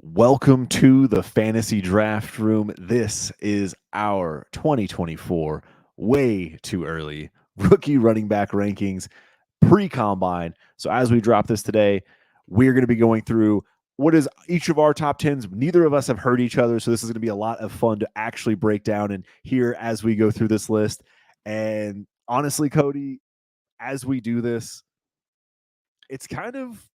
Welcome to the Fantasy Draft Room. This is our 2024 way too early rookie running back rankings pre-combine. So as we drop this today, we're going to be going through what is each of our top 10s. Neither of us have heard each other, so this is going to be a lot of fun to actually break down and hear as we go through this list. And honestly, Cody, as we do this, it's kind of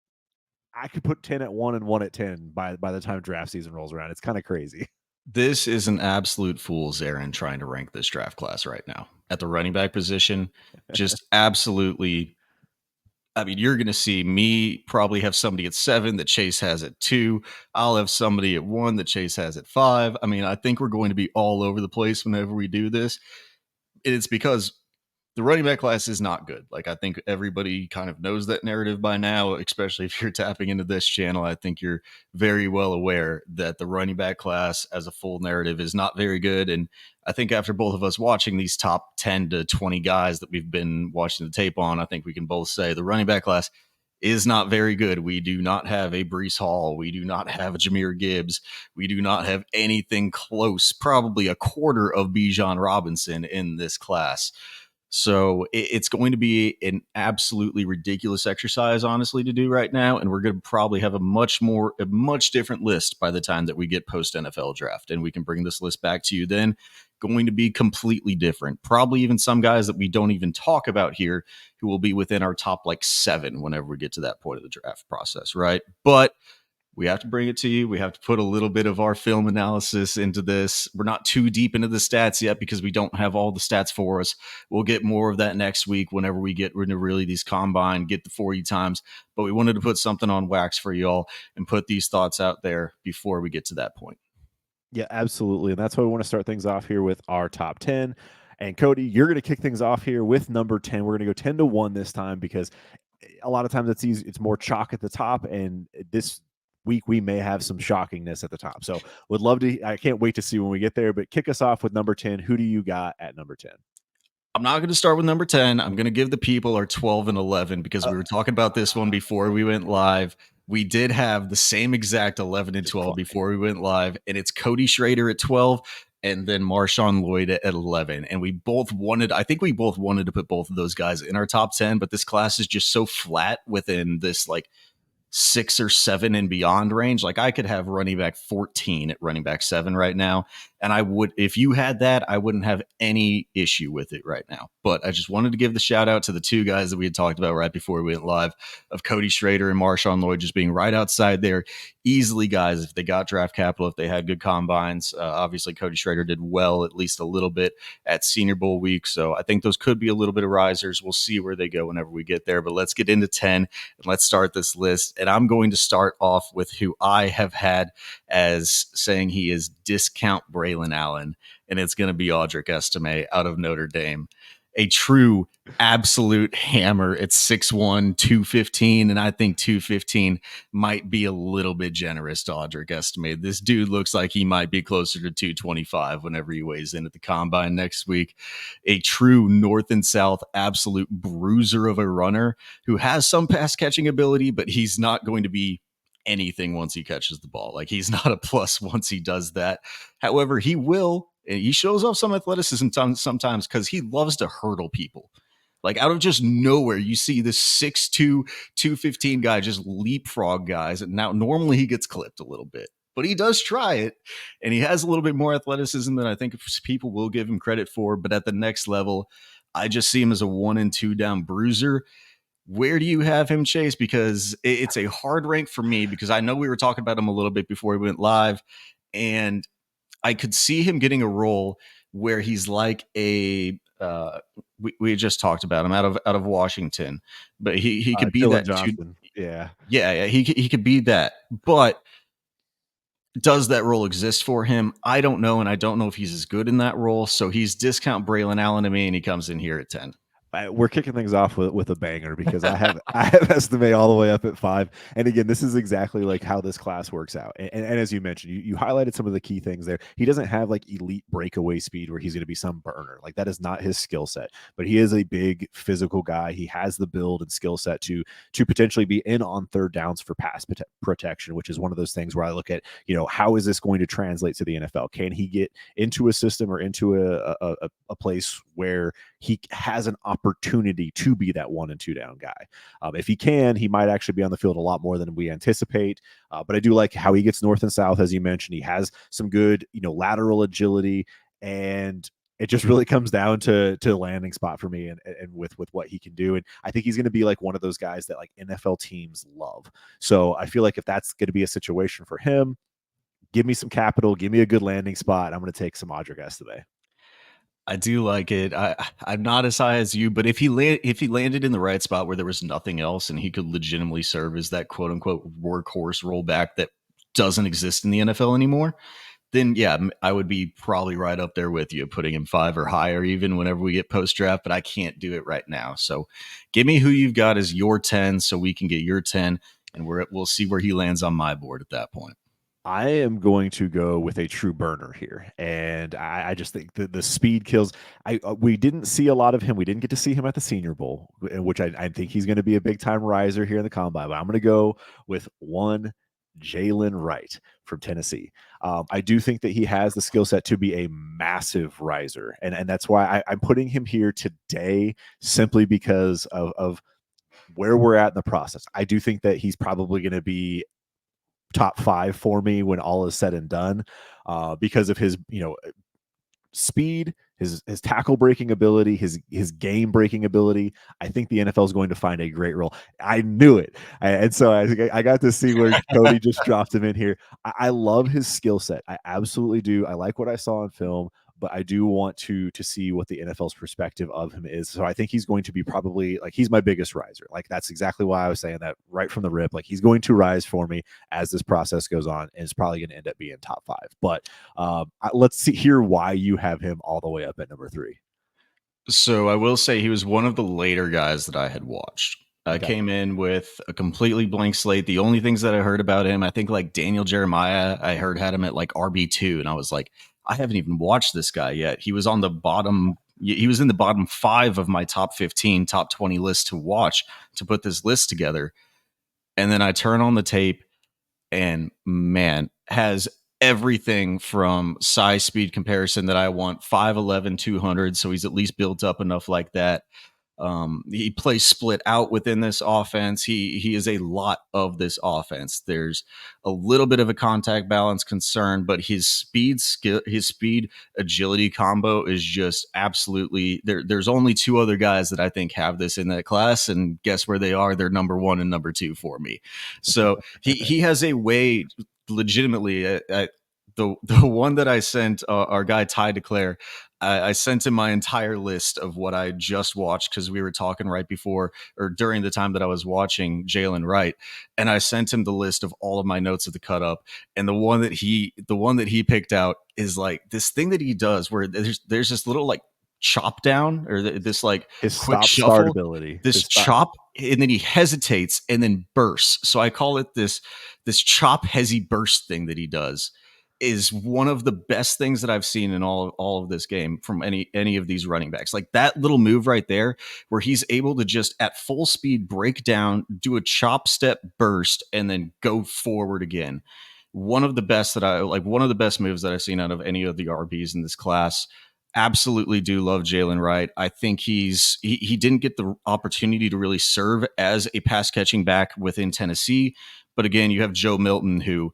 I could put 10 at 1 and 1 at 10 by the time draft season rolls around. It's kind of crazy. This is an absolute fool's errand trying to rank this draft class right now. At the running back position, just absolutely. I mean, you're going to see me probably have somebody at 7 that Chase has at 2. I'll have somebody at 1 that Chase has at 5. I mean, I think we're going to be all over the place whenever we do this. It's because the running back class is not good. Like, I think everybody kind of knows that narrative by now, especially if you're tapping into this channel. I think you're very well aware that the running back class as a full narrative is not very good. And I think after both of us watching these top 10 to 20 guys that we've been watching the tape on, I think we can both say the running back class is not very good. We do not have a Brees Hall. We do not have a Jahmyr Gibbs. We do not have anything close, probably a quarter of Bijan Robinson in this class. So it's going to be an absolutely ridiculous exercise, honestly, to do right now. And we're going to probably have a much different list by the time that we get post NFL draft. And we can bring this list back to you then. Going to be completely different. Probably even some guys that we don't even talk about here who will be within our top like 7 whenever we get to that point of the draft process, right? But we have to bring it to you. We have to put a little bit of our film analysis into this. We're not too deep into the stats yet because we don't have all the stats for us. We'll get more of that next week whenever we get into really these combine, get the 40 times. But we wanted to put something on wax for y'all and put these thoughts out there before we get to that point. Yeah, absolutely. And that's why we want to start things off here with our top 10. And Cody, you're going to kick things off here with number 10. We're going to go 10 to 1 this time because a lot of times it's easy, it's more chalk at the top. And this week we may have some shockingness at the top. So would love to, I can't wait to see when we get there, but kick us off with number 10. Who do you got at number 10? I'm not going to start with number 10. I'm going to give the people our 12 and 11 because we were talking about this one before we went live. We did have the same exact 11 and 12 before we went live, and it's Cody Schrader at 12 and then Marshawn Lloyd at 11. And we both wanted to put both of those guys in our top 10, but this class is just so flat within this like 6 or 7 and beyond range. Like I could have running back 14 at running back 7 right now. And I would, if you had that, I wouldn't have any issue with it right now. But I just wanted to give the shout out to the two guys that we had talked about right before we went live of Cody Schrader and Marshawn Lloyd just being right outside there. Easily guys, if they got draft capital, if they had good combines. Obviously, Cody Schrader did well, at least a little bit at Senior Bowl week. So I think those could be a little bit of risers. We'll see where they go whenever we get there. But let's get into 10 and let's start this list. And I'm going to start off with who I have had as saying he is discount Braylon Allen, and it's going to be Audric Estime out of Notre Dame. A true absolute hammer at 6'1", 215, and I think 215 might be a little bit generous to Audric Estime. This dude looks like he might be closer to 225 whenever he weighs in at the combine next week. A true north and south absolute bruiser of a runner who has some pass catching ability, but he's not going to be anything once he catches the ball. Like he's not a plus once he does that. However, he will. He shows off some athleticism sometimes because he loves to hurdle people. Like out of just nowhere, you see this 6'2", 215 guy just leapfrog guys. And now normally he gets clipped a little bit, but he does try it. And he has a little bit more athleticism than I think people will give him credit for. But at the next level, I just see him as a 1 and 2 down bruiser. Where do you have him, Chase? Because it's a hard rank for me because I know we were talking about him a little bit before we went live, and I could see him getting a role where he's like a we just talked about him out of Washington, but he could be Dylan that Johnson. yeah, he could be that, but does that role exist for him? I don't know, and I don't know if he's as good in that role. So he's discount Braylon Allen to me, and he comes in here at 10. We're kicking things off with a banger because I have estimate all the way up at 5. And again, this is exactly like how this class works out. And as you mentioned, you highlighted some of the key things there. He doesn't have like elite breakaway speed where he's going to be some burner. Like that is not his skill set. But he is a big physical guy. He has the build and skill set to potentially be in on third downs for pass protection, which is one of those things where I look at, how is this going to translate to the NFL? Can he get into a system or into a place where he has an opportunity to be that 1 and 2 down guy? If he can, he might actually be on the field a lot more than we anticipate. But I do like how he gets north and south, as you mentioned. He has some good, lateral agility, and it just really comes down to landing spot for me and with what he can do. And I think he's going to be like one of those guys that like NFL teams love. So I feel like if that's going to be a situation for him, give me some capital, give me a good landing spot. I'm going to take some Audric Estime. I do like it. I'm not as high as you, but if he landed in the right spot where there was nothing else and he could legitimately serve as that quote unquote workhorse rollback that doesn't exist in the NFL anymore, then yeah, I would be probably right up there with you, putting him 5 or higher even whenever we get post draft. But I can't do it right now. So give me who you've got as your 10, so we can get your 10, and we'll see where he lands on my board at that point. I am going to go with a true burner here, and I just think the speed kills. We didn't see a lot of him. We didn't get to see him at the Senior Bowl, which I think he's going to be a big time riser here in the combine. But I'm going to go with one Jalen Wright from Tennessee. I do think that he has the skill set to be a massive riser, and that's why I'm putting him here today, simply because of where we're at in the process. I do think that he's probably going to be top 5 for me when all is said and done, because of his speed, his tackle breaking ability, his game breaking ability. I think the NFL is going to find a great role. I knew it, and so I got to see where Cody just dropped him in here. I love his skill set. I absolutely do. I like what I saw on film, but I do want to see what the NFL's perspective of him is. So I think he's going to be probably like, he's my biggest riser. Like that's exactly why I was saying that right from the rip. Like he's going to rise for me as this process goes on, and it's probably going to end up being top 5. But let's hear why you have him all the way up at number 3. So I will say he was one of the later guys that I had watched. I Okay. came in with a completely blank slate. The only things that I heard about him, I think like Daniel Jeremiah, I heard had him at like RB2, and I was like, I haven't even watched this guy yet. He was on the bottom. He was in the bottom 5 of my top 15, top 20 list to watch to put this list together. And then I turn on the tape, and man, has everything from size speed comparison that I want. 5'11", 200, so he's at least built up enough like that. He plays split out within this offense. He is a lot of this offense. There's a little bit of a contact balance concern, but his speed agility combo is just absolutely there. There's only 2 other guys that I think have this in that class, and guess where they are? They're number 1 and number 2 for me. So he has a way, legitimately. The one that I sent our guy Ty Declare, I sent him my entire list of what I just watched, because we were talking right before or during the time that I was watching Jalen Wright, and I sent him the list of all of my notes of the cut up. And the one that he picked out is like this thing that he does where there's this little like chop down, or this like His quick stop start shuffle, ability. this chop, and then he hesitates and then bursts. So I call it this chop hezzy burst thing that he does is one of the best things that I've seen in all of this game from any of these running backs. Like that little move right there, where he's able to just at full speed break down, do a chop step burst, and then go forward again. One of the best that I like, one of the best moves that I've seen out of any of the RBs in this class. Absolutely do love Jalen Wright. I think he didn't get the opportunity to really serve as a pass catching back within Tennessee. But again, you have Joe Milton, who,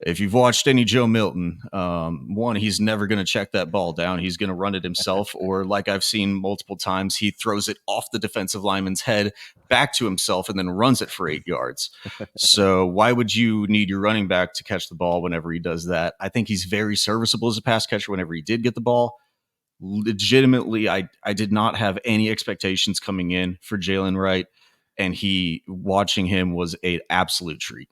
if you've watched any Joe Milton, one, he's never going to check that ball down. He's going to run it himself, or like I've seen multiple times, he throws it off the defensive lineman's head back to himself and then runs it for 8 yards. So why would you need your running back to catch the ball whenever he does that? I think he's very serviceable as a pass catcher whenever he did get the ball. Legitimately, I did not have any expectations coming in for Jalen Wright, and watching him was an absolute treat.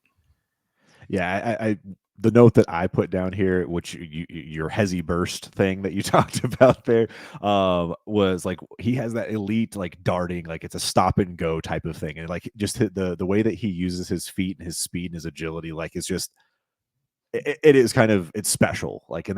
Yeah, I the note that I put down here, which your hezzy burst thing that you talked about there, was like he has that elite like darting, like it's a stop and go type of thing, and like just the way that he uses his feet and his speed and his agility, like it's just it is kind of it's special, like, and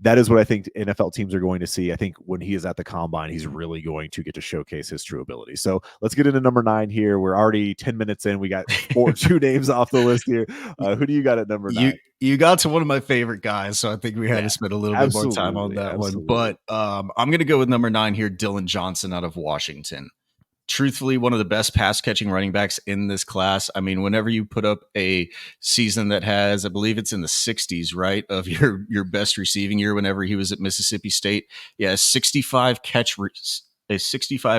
that is what I think NFL teams are going to see. I think when he is at the combine, he's really going to get to showcase his true ability. So let's get into number 9 here. We're already 10 minutes in. We got two names off the list here. Who do you got at number You 9? you got to one of my favorite guys, so I think we had to Yeah, spend a little bit more time on absolutely, that one. absolutely. But I'm going to go with number 9 here, Dylan Johnson out of Washington. Truthfully, one of the best pass catching running backs in this class. I mean, whenever you put up a season that has, I believe it's in the 60s, right, of your best receiving year, whenever he was at Mississippi State, yeah, a 65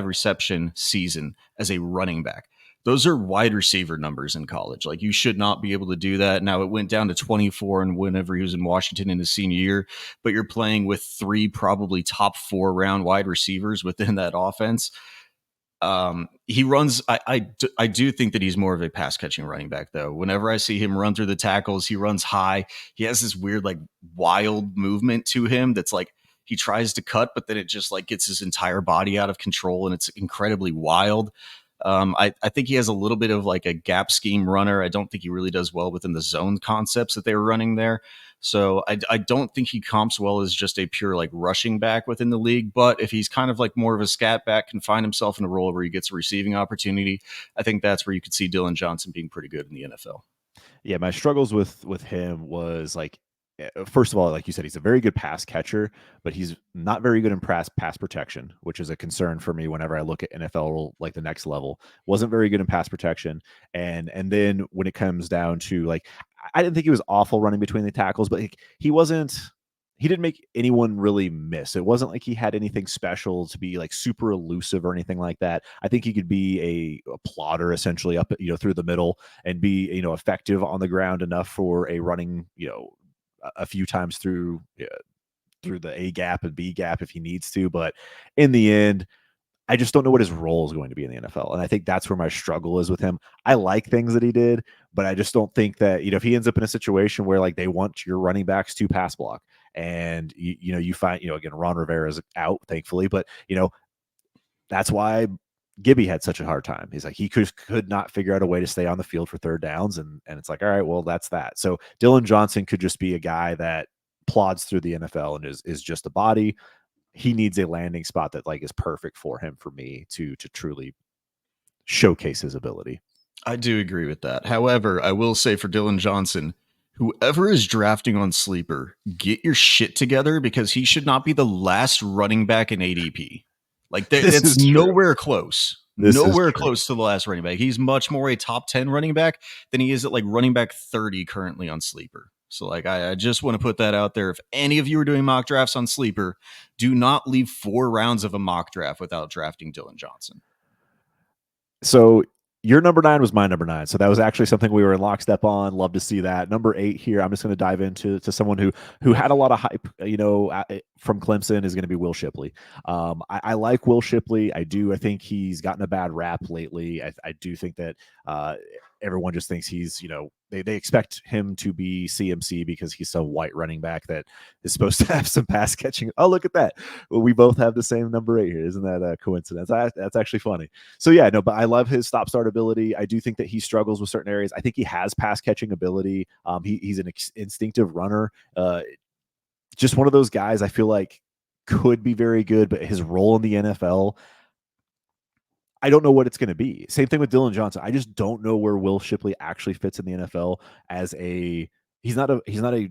reception season as a running back. Those are wide receiver numbers in college. Like, you should not be able to do that. Now, it went down to 24 and whenever he was in Washington in his senior year, but you're playing with 3 probably top 4 round wide receivers within that offense. He runs. I do think that he's more of a pass catching running back, though. Whenever I see him run through the tackles, he runs high. He has this weird, like, wild movement to him that's like he tries to cut, but then it just like gets his entire body out of control, and it's incredibly wild. I think he has a little bit of like a gap scheme runner. I don't think he really does well within the zone concepts that they were running there. So I don't think he comps well as just a pure like rushing back within the league. But if he's kind of like more of a scat back, can find himself in a role where he gets a receiving opportunity, I think that's where you could see Dylan Johnson being pretty good in the NFL. Yeah, my struggles with him was like, first of all, like you said, he's a very good pass catcher, but he's not very good in pass protection, which is a concern for me whenever I look at NFL like the next level. Wasn't very good in pass protection, and then when it comes down to like, I didn't think he was awful running between the tackles, but like, he wasn't. He didn't make anyone really miss. It wasn't like he had anything special to be like super elusive or anything like that. I think he could be a plotter essentially up, through the middle and be, effective on the ground enough for a running, a few times through the A gap and B gap if he needs to. But in the end, I just don't know what his role is going to be in the NFL. And I think that's where my struggle is with him. I like things that he did, but I just don't think that, if he ends up in a situation where like they want your running backs to pass block and you find, again, Ron Rivera's out, thankfully, but that's why Gibby had such a hard time. He's like, he could not figure out a way to stay on the field for third downs. And it's like, all right, well, that's that. So Dylan Johnson could just be a guy that plods through the NFL and is just a body. He needs a landing spot that like is perfect for him, for me to truly showcase his ability. I do agree with that. However, I will say for Dylan Johnson, whoever is drafting on Sleeper, get your shit together because he should not be the last running back in ADP. Like This that's is true. nowhere close. This is Nowhere true. close to the last running back. He's much more a top 10 running back than he is at like running back 30 currently on Sleeper. So like I just want to put that out there. If any of you are doing mock drafts on Sleeper, do not leave 4 rounds of a mock draft without drafting Dylan Johnson. So your number 9 was my number 9. So that was actually something we were in lockstep on. Love to see that. Number 8 here, I'm just going to dive into someone who had a lot of hype, from Clemson, is going to be Will Shipley. I like Will Shipley. I do. I think he's gotten a bad rap lately. I do think that everyone just thinks he's, they expect him to be CMC because he's some white running back that is supposed to have some pass catching. Oh, look at that. Well, we both have the same number 8 here. Isn't that a coincidence? That's actually funny. So yeah, no, but I love his stop start ability. I do think that he struggles with certain areas. I think he has pass catching ability. He's an instinctive runner. Just one of those guys I feel like could be very good, but his role in the NFL, I don't know what it's going to be. Same thing with Dylan Johnson. I just don't know where Will Shipley actually fits in the NFL as a he's not a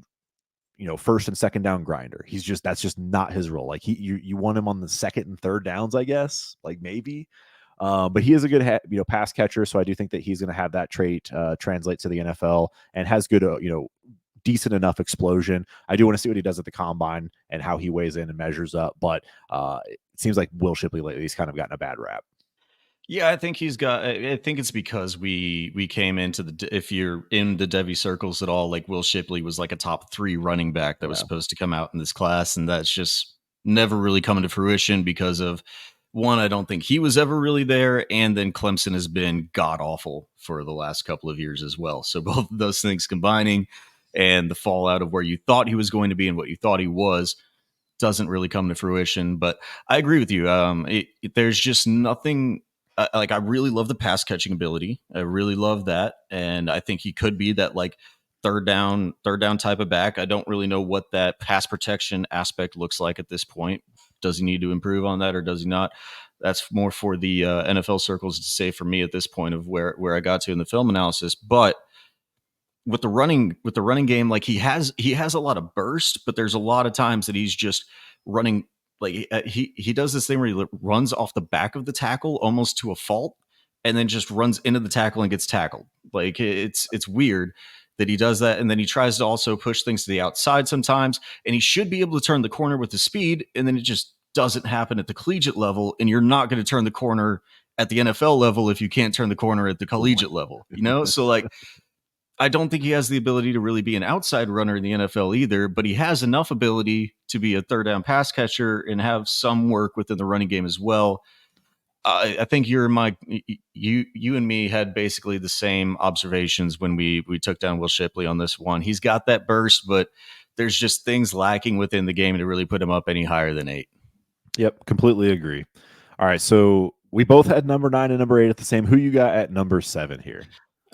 first and second down grinder. That's just not his role. Like you want him on the second and third downs, I guess, like maybe. But he is a good pass catcher, so I do think that he's going to have that trait translate to the NFL and has good decent enough explosion. I do want to see what he does at the combine and how he weighs in and measures up. But it seems like Will Shipley lately he's kind of gotten a bad rap. Yeah, I think he's got. I think it's because we came into the. If you're in the Devy circles at all, like Will Shipley was like a top 3 running back that was Yeah. supposed to come out in this class, and that's just never really come to fruition because of one, I don't think he was ever really there, and then Clemson has been god awful for the last couple of years as well. So both of those things combining, and the fallout of where you thought he was going to be and what you thought he was, doesn't really come to fruition. But I agree with you. There's just nothing. Like, I really love the pass catching ability. I really love that, and I think he could be that like third down type of back. I don't really know what that pass protection aspect looks like at this point. Does he need to improve on that, or does he not? That's more for the NFL circles to say for me at this point of where I got to in the film analysis. But with the running game, like he has a lot of burst, but there's a lot of times that he's just running like he does this thing where he runs off the back of the tackle almost to a fault, and then just runs into the tackle and gets tackled. Like it's weird that he does that, and then he tries to also push things to the outside sometimes, and he should be able to turn the corner with the speed, and then it just doesn't happen at the collegiate level, and you're not going to turn the corner at the NFL level if you can't turn the corner at the collegiate level, you know? So like I don't think he has the ability to really be an outside runner in the NFL either, but he has enough ability to be a third down pass catcher and have some work within the running game as well. I think you and me had basically the same observations when we took down Will Shipley on this one. He's got that burst, but there's just things lacking within the game to really put him up any higher than 8. Yep, completely agree. All right, so we both had number 9 and number 8 at the same. Who you got at number 7 here?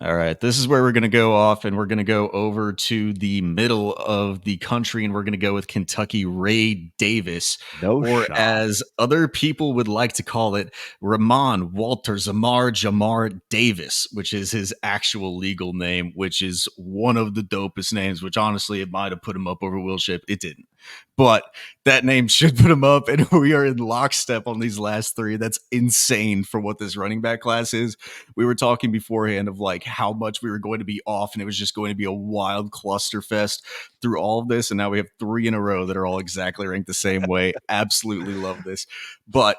All right, this is where we're going to go off, and we're going to go over to the middle of the country, and we're going to go with Kentucky Ray Davis, No or shot. as other people would like to call it, Ramon Walter Jamar Davis, which is his actual legal name, which is one of the dopest names, which honestly, it might have put him up over Will Shipp. It didn't. But that name should put him up, and we are in lockstep on these last 3. That's insane for what this running back class is. We were talking beforehand of like how much we were going to be off, and it was just going to be a wild cluster fest through all of this. And now we have 3 in a row that are all exactly ranked the same way. Absolutely love this. But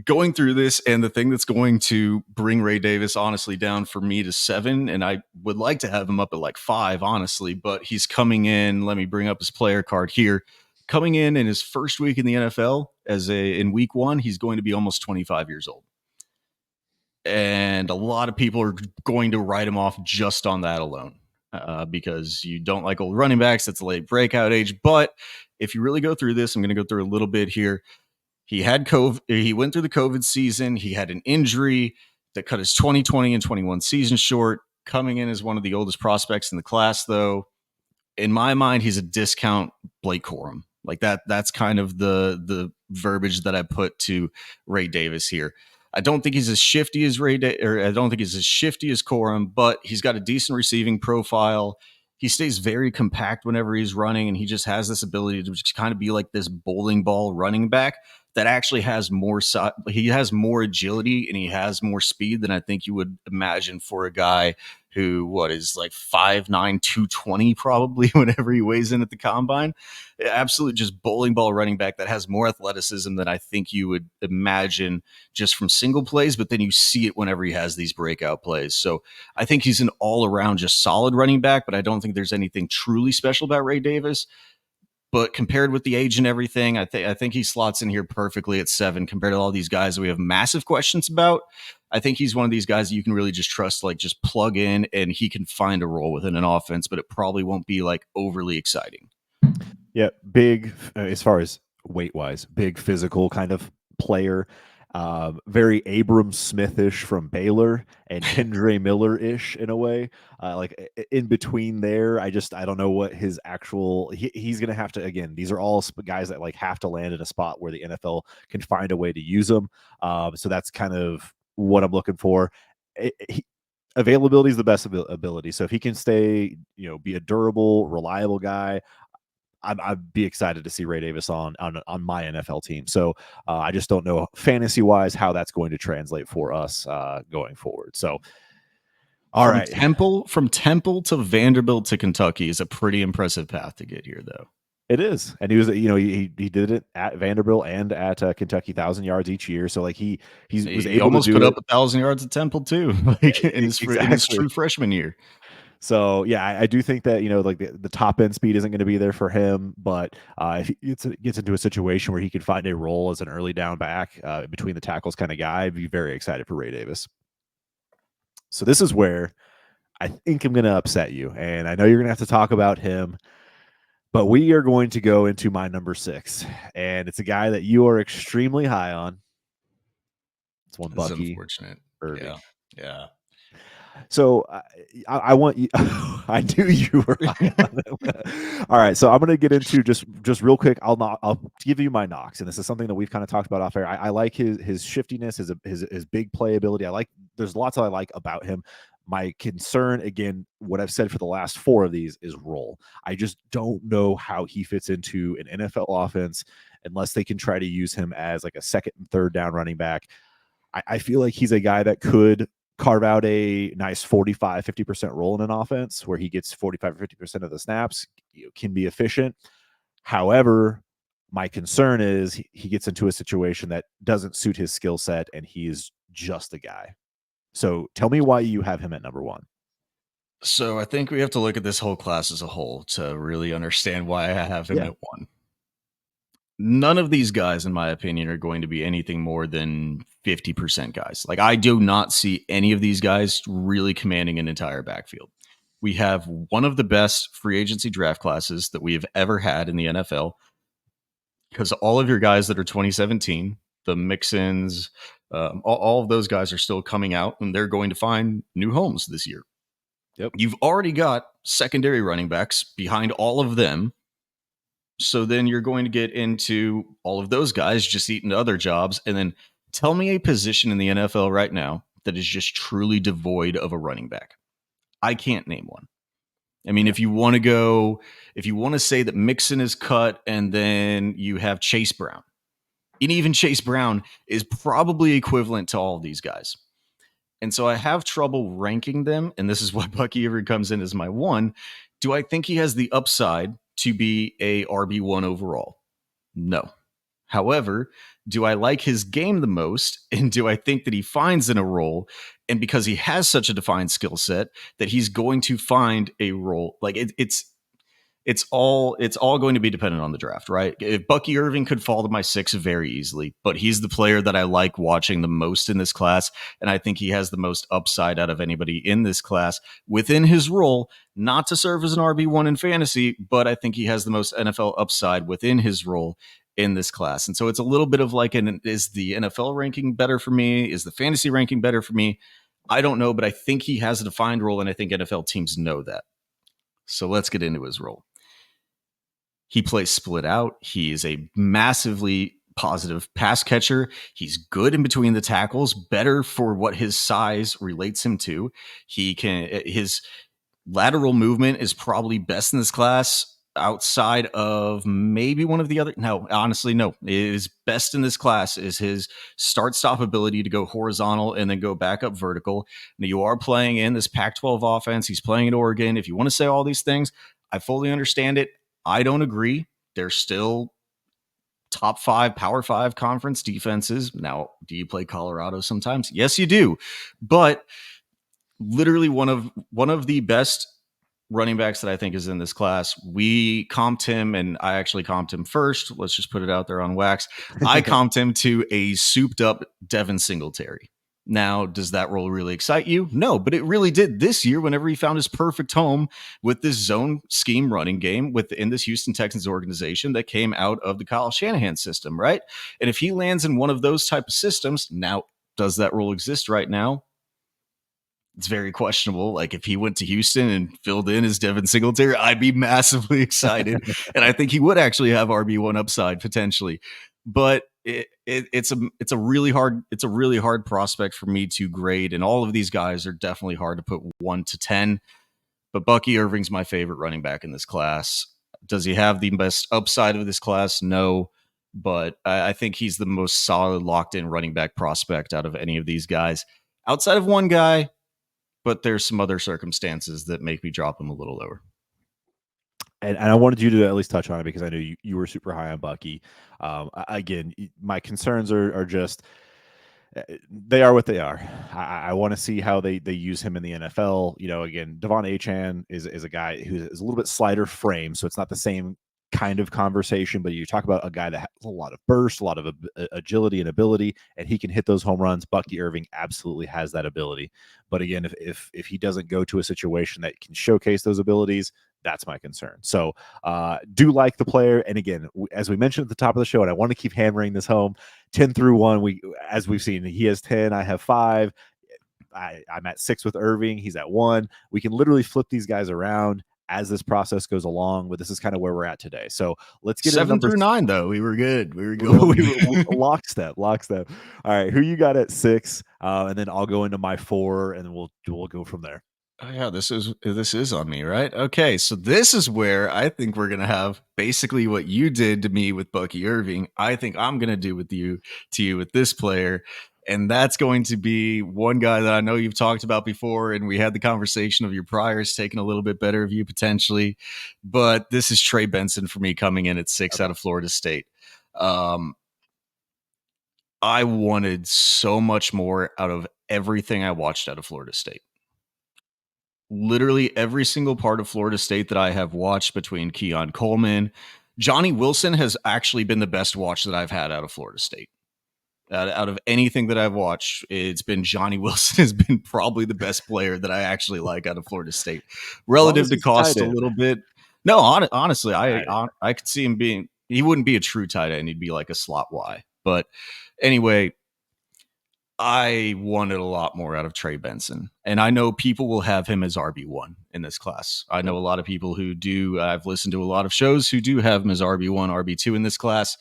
going through this, and the thing that's going to bring Ray Davis honestly down for me to 7, and I would like to have him up at like 5, honestly, but he's coming in. Let me bring up his player card here. Coming in his first week in the NFL in week 1, he's going to be almost 25 years old. And a lot of people are going to write him off just on that alone, because you don't like old running backs. That's a late breakout age. But if you really go through this, I'm going to go through a little bit here. He had COVID. He went through the COVID season. He had an injury that cut his 2020 and 21 season short. Coming in as one of the oldest prospects in the class, though, in my mind, he's a discount Blake Corum. Like that's kind of the verbiage that I put to Ray Davis here. I don't think he's as shifty as I don't think he's as shifty as Corum, but he's got a decent receiving profile. He stays very compact whenever he's running, and he just has this ability to just kind of be like this bowling ball running back that actually has more. He has more agility and he has more speed than I think you would imagine for a guy who is like 5'9", 220 probably whenever he weighs in at the combine. Absolutely just bowling ball running back that has more athleticism than I think you would imagine just from single plays, but then you see it whenever he has these breakout plays. So I think he's an all-around just solid running back, but I don't think there's anything truly special about Ray Davis. But compared with the age and everything, I think he slots in here perfectly at 7 compared to all these guys that we have massive questions about. I think he's one of these guys that you can really just trust, like just plug in and he can find a role within an offense, but it probably won't be like overly exciting. Yeah, big as far as weight wise, big physical kind of player. Very Abram Smith-ish from Baylor and Kendre Miller-ish in a way. Like in between there, I don't know what his actual. He's going to have to, again, these are all guys that like have to land in a spot where the NFL can find a way to use them. So that's kind of what I'm looking for. Availability is the best ability. So if he can stay, be a durable, reliable guy, I'd be excited to see Ray Davis on my NFL team. So I just don't know fantasy wise how that's going to translate for us going forward. So, all right, from Temple to Vanderbilt to Kentucky is a pretty impressive path to get here, though. It is, and he was, he did it at Vanderbilt and at Kentucky, 1,000 yards each year. So like he was able almost to do put it. up 1,000 yards at Temple too, like in his true freshman year. So yeah, I do think that like the top end speed isn't going to be there for him, but if he gets into a situation where he could find a role as an early down back between the tackles kind of guy, I'd be very excited for Ray Davis. So this is where I think I'm going to upset you, and I know you're going to have to talk about him, but we are going to go into my number 6, and it's a guy that you are extremely high on. It's one It's Bucky unfortunate. Irving. Yeah. Yeah. So I want you. I knew you were high on him. All right, so I'm going to get into just real quick. I'll give you my knocks, and this is something that we've kind of talked about off air. I like his shiftiness, his big playability. I like. There's lots that I like about him. My concern, again, what I've said for the last 4 of these is role. I just don't know how he fits into an NFL offense unless they can try to use him as like a second and third down running back. I feel like he's a guy that could carve out a nice 45, 50% role in an offense where he gets 45 or 50% of the snaps, can be efficient. However, my concern is he gets into a situation that doesn't suit his skill set and he is just a guy. So tell me why you have him at number 1. So I think we have to look at this whole class as a whole to really understand why I have him Yeah. at 1. None of these guys, in my opinion, are going to be anything more than 50% guys. Like, I do not see any of these guys really commanding an entire backfield. We have one of the best free agency draft classes that we have ever had in the NFL because all of your guys that are 2017, the Mixons, all of those guys are still coming out and they're going to find new homes this year. Yep. You've already got secondary running backs behind all of them. So then you're going to get into all of those guys just eating other jobs. And then tell me a position in the NFL right now that is just truly devoid of a running back. I can't name one. I mean, Yeah. if you want to say that Mixon is cut and then you have Chase Brown, and even Chase Brown is probably equivalent to all of these guys. And so I have trouble ranking them. And this is why Bucky Everett comes in as my 1. Do I think he has the upside to be a RB1 overall? No. However, do I like his game the most? And do I think that he finds in a role? And because he has such a defined skill set, that he's going to find a role? Like it's all going to be dependent on the draft, right? If Bucky Irving could fall to my 6 very easily, but he's the player that I like watching the most in this class, and I think he has the most upside out of anybody in this class within his role, not to serve as an RB1 in fantasy, but I think he has the most NFL upside within his role in this class. And so it's a little bit of like is the NFL ranking better for me? Is the fantasy ranking better for me? I don't know, but I think he has a defined role, and I think NFL teams know that. So let's get into his role. He plays split out. He is a massively positive pass catcher. He's good in between the tackles, better for what his size relates him to. His lateral movement is probably best in this class outside of maybe one of the other. No, honestly, no. His best in this class is his start stop ability to go horizontal and then go back up vertical. Now, you are playing in this Pac 12 offense. He's playing at Oregon. If you want to say all these things, I fully understand it. I don't agree. They're still top 5, Power 5 conference defenses. Now, do you play Colorado sometimes? Yes, you do. But literally one of the best running backs that I think is in this class. We comped him, and I actually comped him first. Let's just put it out there on wax. I comped him to a souped up Devin Singletary. Now, does that role really excite you? No, but it really did this year whenever he found his perfect home with this zone scheme running game within this Houston Texans organization that came out of the Kyle Shanahan system, right? And if he lands in one of those type of systems, now, does that role exist right now? It's very questionable. Like if he went to Houston and filled in as Devin Singletary, I'd be massively excited, and I think he would actually have RB1 upside potentially. But it's a really hard prospect for me to grade, and all of these guys are definitely hard to put 1 to 10. But Bucky Irving's my favorite running back in this class. Does he have the best upside of this class? No. But I think he's the most solid, locked in running back prospect out of any of these guys. Outside of one guy, but there's some other circumstances that make me drop him a little lower. And I wanted you to at least touch on it because I knew you were super high on Bucky. Again, my concerns are just They are what they are. I want to see how they use him in the NFL. Again, Devon Achan is a guy who is a little bit slighter frame, so it's not the same kind of conversation. But you talk about a guy that has a lot of burst, a lot of agility and ability, and he can hit those home runs. Bucky Irving absolutely has that ability. But again, if he doesn't go to a situation that can showcase those abilities, that's my concern. So do like the player. And again, as we mentioned at the top of the show, and I want to keep hammering this home, 10 through 1, as we've seen, he has 10, I have 5. I'm at 6 with Irving, he's at 1. We can literally flip these guys around as this process goes along, but this is kind of where we're at today. So let's get into 7 number through 9, though. We were good. We were we going. were lockstep. All right, who you got at 6? And then I'll go into my 4, and then we'll go from there. Oh yeah, this is on me, right? Okay, so this is where I think we're gonna have basically what you did to me with Bucky Irving. I think I'm gonna do with you with this player, and that's going to be one guy that I know you've talked about before, and we had the conversation of your priors taking a little bit better of you potentially, but this is Trey Benson for me coming in at 6 out of Florida State. I wanted so much more out of everything I watched out of Florida State. Literally every single part of Florida State that I have watched, between Keon Coleman, Johnny Wilson has actually been the best watch that I've had out of Florida State. Out of anything that I've watched, it's been Johnny Wilson has been probably the best player that I actually like out of Florida State. As long Relative as to he's tight cost a end. little bit. No, honestly, Right. I could see him being, he wouldn't be a true tight end. He'd be like a slot Y. But anyway, I wanted a lot more out of Trey Benson. And I know people will have him as RB1 in this class. I know a lot of people who do. I've listened to a lot of shows who do have him as RB1, RB2 in this class.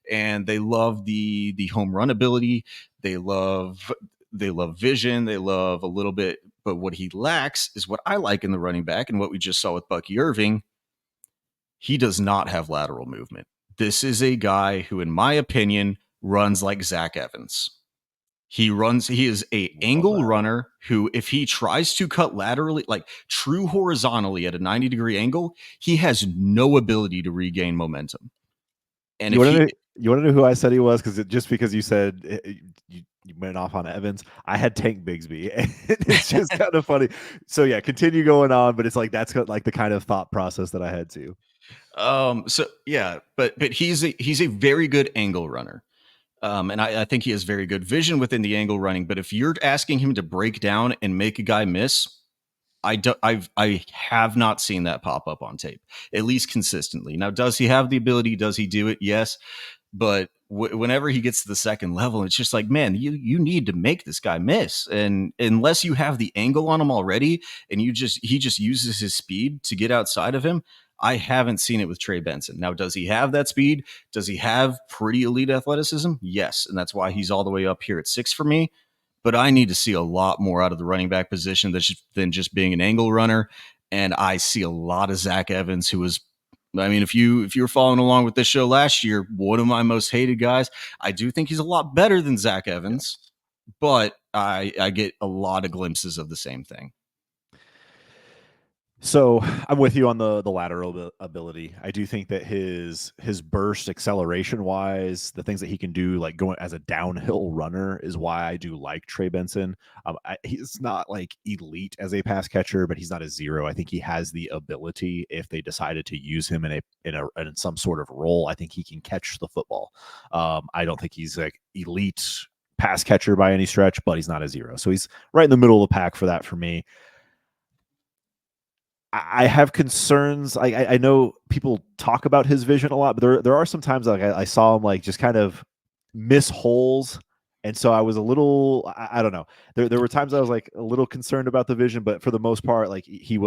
And they love the home run ability. They love vision. They love a little bit. But what he lacks is what I like in the running back, and what we just saw with Bucky Irving. He does not have lateral movement. This is a guy who, in my opinion, runs like Zach Evans. He is a angle runner who, if he tries to cut laterally, like true horizontally at a 90-degree angle, he has no ability to regain momentum. And You if want he, to know who I said he was? Just because you said you went off on Evans, I had Tank Bigsby. And it's just kind of funny. So yeah, continue going on, but it's like that's like the kind of thought process that I had too. so yeah, but he's a very good angle runner. And I think he has very good vision within the angle running. But if you're asking him to break down and make a guy miss, I have not seen that pop up on tape, at least consistently. Now, does he have the ability? Does he do it? Yes. But whenever he gets to the second level, it's just like, man, you need to make this guy miss. And unless you have the angle on him already, and he just uses his speed to get outside of him, I haven't seen it with Trey Benson. Now, does he have that speed? Does he have pretty elite athleticism? Yes. And that's why he's all the way up here at 6 for me. But I need to see a lot more out of the running back position than just being an angle runner. And I see a lot of Zach Evans, who was, I mean, if you were following along with this show last year, one of my most hated guys. I do think he's a lot better than Zach Evans, but I get a lot of glimpses of the same thing. So I'm with you on the lateral ability. I do think that his burst acceleration wise, the things that he can do, like going as a downhill runner, is why I do like Trey Benson. He's not like elite as a pass catcher, but he's not a zero. I think he has the ability, if they decided to use him in some sort of role. I think he can catch the football. I don't think he's like elite pass catcher by any stretch, but he's not a zero. So he's right in the middle of the pack for that for me. I have concerns. I know people talk about his vision a lot, but there are some times like I saw him like just kind of miss holes, and so I was a little I don't know. There were times I was like a little concerned about the vision, but for the most part, like he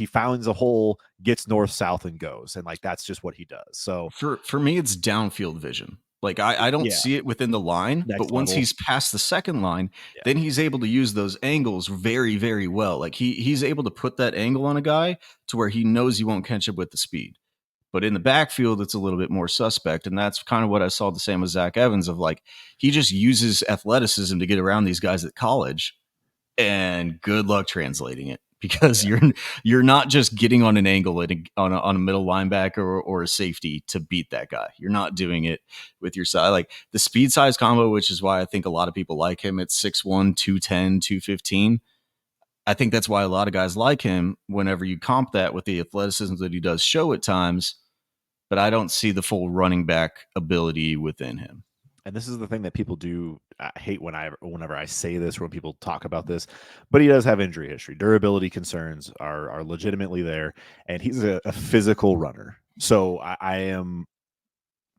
finds a hole, gets north south, and goes, and like that's just what he does. So For me, it's downfield vision. Like I don't yeah, see it within the line, but next once level. he's past the second line, Yeah. then he's able to use those angles very, very well. Like he's able to put that angle on a guy to where he knows he won't catch up with the speed. But in the backfield, it's a little bit more suspect. And that's kind of what I saw the same with Zach Evans, of like, he just uses athleticism to get around these guys at college, and good luck translating it. because Yeah. you're not just getting on an angle on a middle linebacker or a safety to beat that guy. You're not doing it with your side. Like the speed size combo, which is why I think a lot of people like him at 6'1", 210, 215. I think that's why a lot of guys like him whenever you comp that with the athleticism that he does show at times, but I don't see the full running back ability within him. And this is the thing that people do hate whenever I say this or when people talk about this, but he does have injury history. Durability concerns are legitimately there, and he's a physical runner. So I am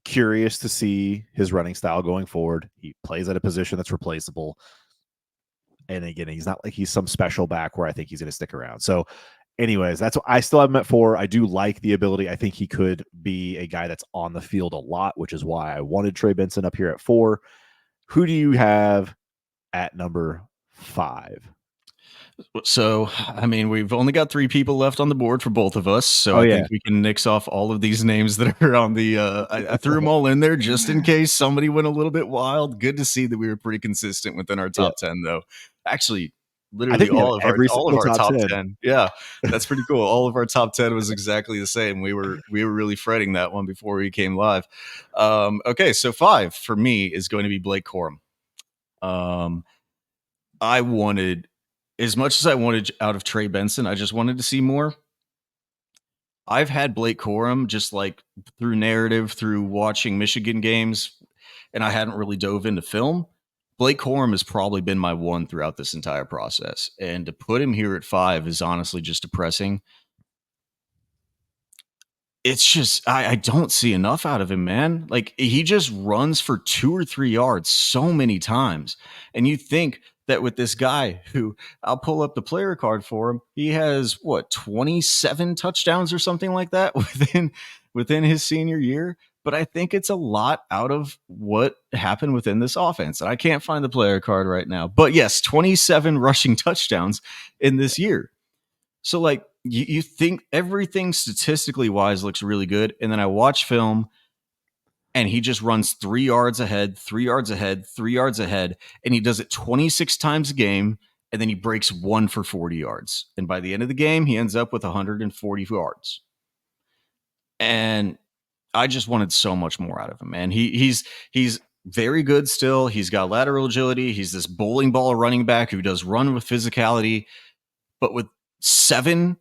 curious to see his running style going forward. He plays at a position that's replaceable. And again, he's not like he's some special back where I think he's going to stick around. So, anyways, that's what I still have him at 4. I do like the ability. I think he could be a guy that's on the field a lot, which is why I wanted Trey Benson up here at 4. Who do you have at number 5? So, I mean, we've only got 3 people left on the board for both of us, so Oh I yeah, think we can nix off all of these names that are on the. I threw them all in there just in case somebody went a little bit wild. Good to see that we were pretty consistent within our yeah. top 10, though. Actually, I literally think we have every all of single our top top 10. 10. Yeah, that's pretty cool. All of our top 10 was exactly the same. We were really fretting that one before we came live. Okay, so 5 for me is going to be Blake Corum. I wanted, as much as I wanted out of Trey Benson, I just wanted to see more. I've had Blake Corum just like through narrative, through watching Michigan games, and I hadn't really dove into film. Blake Corum has probably been my one throughout this entire process. And to put him here at 5 is honestly just depressing. It's just I don't see enough out of him, man. Like he just runs for 2 or 3 yards so many times. And you think that with this guy who I'll pull up the player card for him, he has what 27 touchdowns or something like that within his senior year. But I think it's a lot out of what happened within this offense. And I can't find the player card right now. But yes, 27 rushing touchdowns in this year. So like you think everything statistically wise looks really good, and then I watch film and he just runs 3 yards ahead, 3 yards ahead, 3 yards ahead, and he does it 26 times a game, and then he breaks one for 40 yards. And by the end of the game, he ends up with 140 yards. And I just wanted so much more out of him, man. He's very good still. He's got lateral agility. He's this bowling ball running back who does run with physicality, but with seven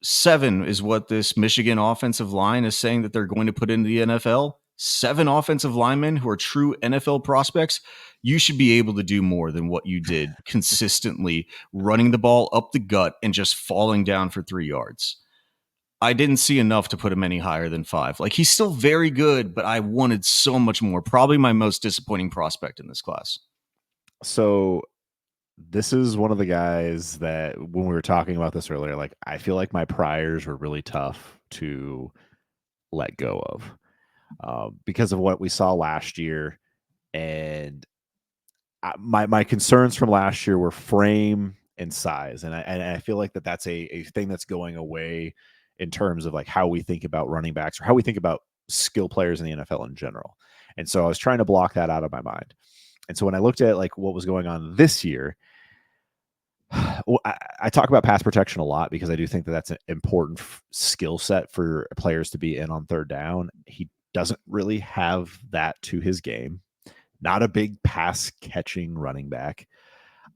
is what this Michigan offensive line is saying that they're going to put into the NFL. 7 offensive linemen who are true NFL prospects. You should be able to do more than what you did consistently running the ball up the gut and just falling down for 3 yards. I didn't see enough to put him any higher than 5. Like he's still very good, but I wanted so much more. Probably my most disappointing prospect in this class. So this is one of the guys that when we were talking about this earlier, like I feel like my priors were really tough to let go of because of what we saw last year. And my concerns from last year were frame and size, and I feel like that's a thing that's going away in terms of like how we think about running backs or how we think about skill players in the NFL in general. And so I was trying to block that out of my mind. And so when I looked at like what was going on this year, well, I talk about pass protection a lot because I do think that that's an important skill set for players to be in on third down. He doesn't really have that to his game. Not a big pass catching running back.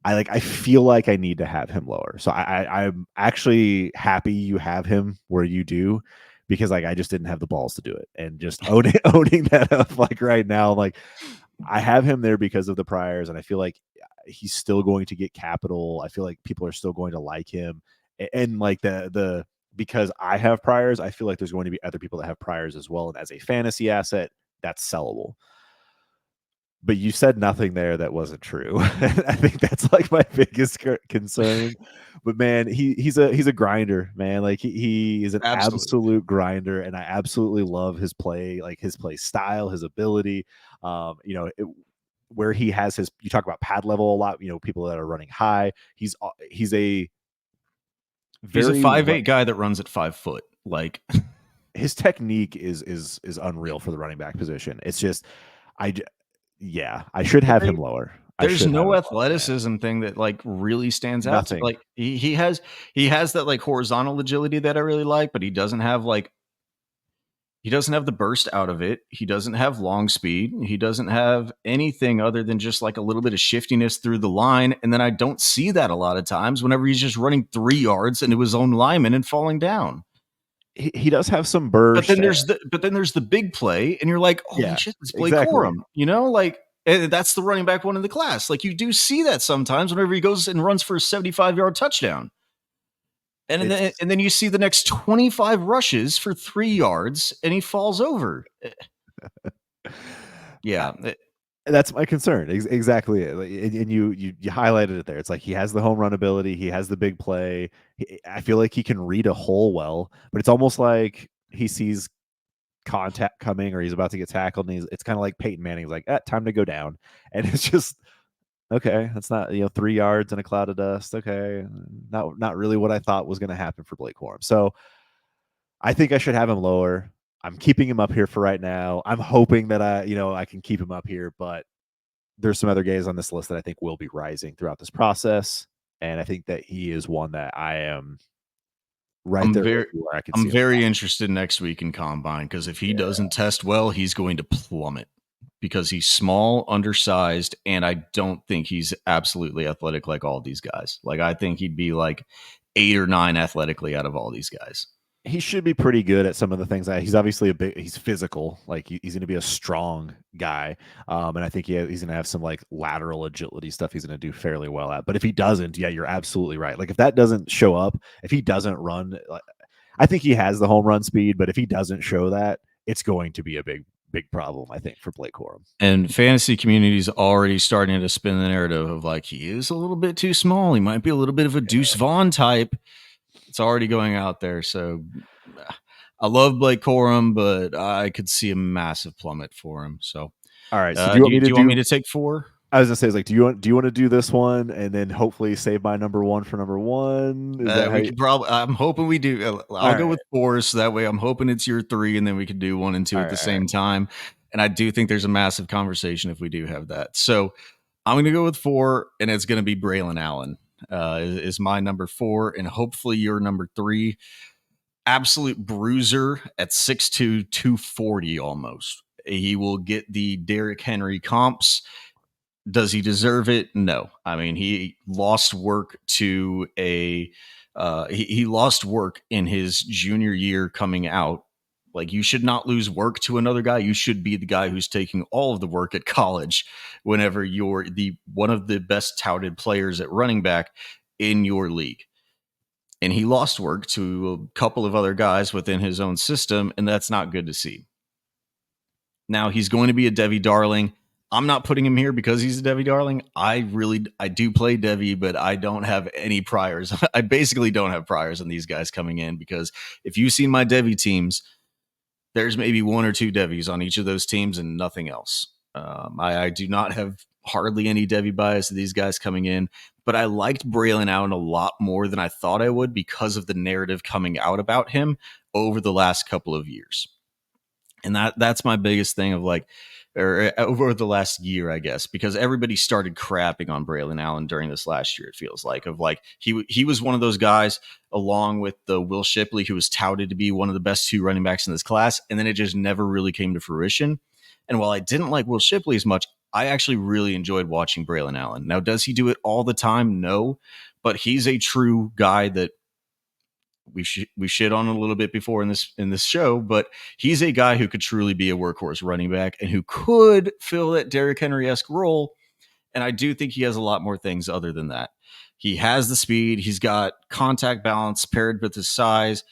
I feel like I need to have him lower. So I'm actually happy you have him where you do, because like I just didn't have the balls to do it. And just owning that up like right now, like I have him there because of the priors, and I feel like he's still going to get capital. I feel like people are still going to like him. And like the because I have priors, I feel like there's going to be other people that have priors as well. And as a fantasy asset, that's sellable. But you said nothing there that wasn't true. I think that's like my biggest concern. But man, he's a grinder, man. Like he is an Absolutely. absolute grinder, and I absolutely love his play, like his play style, his ability. Where he has his, you talk about pad level a lot. People that are running high. He's a He's a very 5'8" guy that runs at 5 foot. Like his technique is unreal for the running back position. It's just I yeah, I should have him lower. I There's should have no him lower, man. athleticism thing that like really stands out to Nothing. like he has that like horizontal agility that I really like, but he doesn't have the burst out of it. He doesn't have long speed. He doesn't have anything other than just like a little bit of shiftiness through the line. And then I don't see that a lot of times whenever he's just running 3 yards into his own lineman and falling down. He does have some But burst. then there's the big play, and you're like, holy Yeah, shit, it's Blake exactly. Corum, like and that's the running back one in the class. Like you do see that sometimes whenever he goes and runs for a 75-yard touchdown. It's And then you see the next 25 rushes for 3 yards and he falls over. Yeah. That's my concern. Exactly it. And you highlighted it there. It's like he has the home run ability. He has the big play. I feel like he can read a hole well, but it's almost like he sees contact coming or he's about to get tackled, and it's kind of like Peyton Manning's like, time to go down, and it's just okay. That's not 3 yards in a cloud of dust. Okay, not really what I thought was going to happen for Blake Corum. So I think I should have him lower. I'm keeping him up here for right now. I'm hoping that I can keep him up here, but there's some other guys on this list that I think will be rising throughout this process, and I think that he is one that I am right I'm there very with you where I could I'm see him very drop. interested next week in combine because if he Yeah, doesn't test well, he's going to plummet because he's small, undersized, and I don't think he's absolutely athletic like all these guys. Like I think he'd be like 8 or 9 athletically out of all these guys. he should be pretty good at some of the things that he's obviously he's physical, like he's going to be a strong guy, and I think he's going to have some like lateral agility stuff he's going to do fairly well at. But if he doesn't, yeah, you're absolutely right. Like if that doesn't show up, if he doesn't run, like, I think he has the home run speed, but if he doesn't show that, it's going to be a big problem, I think, for Blake Corum. And fantasy community is already starting to spin the narrative of like he is a little bit too small. He might be a little bit of a Deuce Vaughn type. It's already going out there. So I love Blake Corum, but I could see a massive plummet for him. So All right, so do you want me do to you want me do? to take 4? I was gonna say, is like, do you want to do this one and then hopefully save my number one for number one? Is that how We you? could probably. I'm hoping we do. All I'll go right, with 4, so that way I'm hoping it's your 3, and then we can do 1 and 2 all at the right, all right. same time. And I do think there's a massive conversation if we do have that. So I'm going to go with 4, and it's going to be Braylon Allen. Is my number 4, and hopefully your number 3. Absolute bruiser at 6'2", 240 almost. He will get the Derrick Henry comps. Does he deserve it? No. I mean, he lost work to he lost work in his junior year coming out. Like you should not lose work to another guy. You should be the guy who's taking all of the work at college whenever you're the one of the best touted players at running back in your league. And he lost work to a couple of other guys within his own system, and that's not good to see. Now he's going to be a Devi darling. I'm not putting him here because he's a Devi darling. I do play Devi, but I don't have any priors. I basically don't have priors on these guys coming in because if you've seen my Devi teams, there's maybe 1 or 2 Devis on each of those teams and nothing else. I do not have hardly any Devi bias of these guys coming in, but I liked Braylon Allen a lot more than I thought I would because of the narrative coming out about him over the last couple of years. And that's my biggest thing of like, or over the last year, I guess, because everybody started crapping on Braylon Allen during this last year. It feels like of like he was one of those guys, along with the Will Shipley, who was touted to be one of the best 2 running backs in this class, and then it just never really came to fruition. And while I didn't like Will Shipley as much, I actually really enjoyed watching Braylon Allen. Now, does he do it all the time? No, but he's a true guy that we shit on a little bit before in this show, but he's a guy who could truly be a workhorse running back and who could fill that Derrick Henry-esque role. And I do think he has a lot more things other than that. He has the speed, he's got contact balance paired with his size.